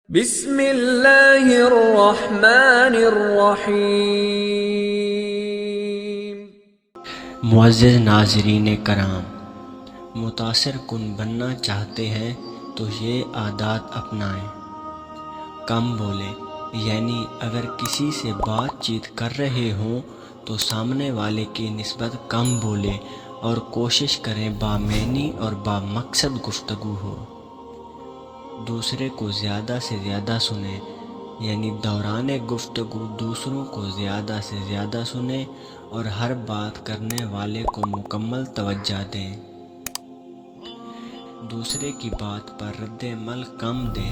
بسم اللہ الرحمن الرحیم۔ معزز ناظرین کرام، متاثر کن بننا چاہتے ہیں تو یہ عادات اپنائیں۔ کم بولیں، یعنی اگر کسی سے بات چیت کر رہے ہوں تو سامنے والے کی نسبت کم بولیں اور کوشش کریں بامعنی اور بامقصد گفتگو ہو۔ دوسرے کو زیادہ سے زیادہ سنیں، یعنی دوران گفتگو دوسروں کو زیادہ سے زیادہ سنیں اور ہر بات کرنے والے کو مکمل توجہ دیں۔ دوسرے کی بات پر رد عمل کم دیں۔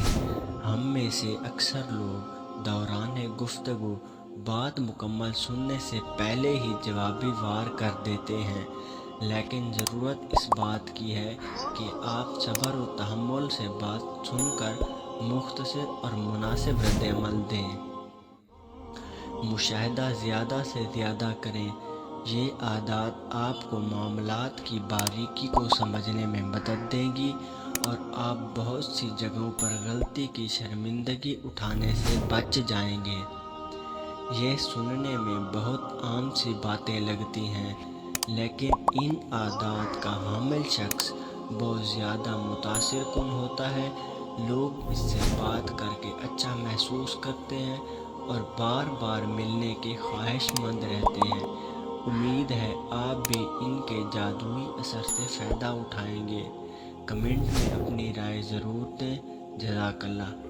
ہم میں سے اکثر لوگ دوران گفتگو بات مکمل سننے سے پہلے ہی جوابی وار کر دیتے ہیں، لیکن ضرورت اس بات کی ہے کہ آپ صبر و تحمل سے بات سن کر مختصر اور مناسب رد عمل دیں۔ مشاہدہ زیادہ سے زیادہ کریں۔ یہ عادات آپ کو معاملات کی باریکی کو سمجھنے میں مدد دیں گی اور آپ بہت سی جگہوں پر غلطی کی شرمندگی اٹھانے سے بچ جائیں گے۔ یہ سننے میں بہت عام سی باتیں لگتی ہیں، لیکن ان عادات کا حامل شخص بہت زیادہ متاثر کن ہوتا ہے۔ لوگ اس سے بات کر کے اچھا محسوس کرتے ہیں اور بار بار ملنے کے خواہش مند رہتے ہیں۔ امید ہے آپ بھی ان کے جادوئی اثر سے فائدہ اٹھائیں گے۔ کمنٹ میں اپنی رائے ضرور دیں۔ جزاک اللہ۔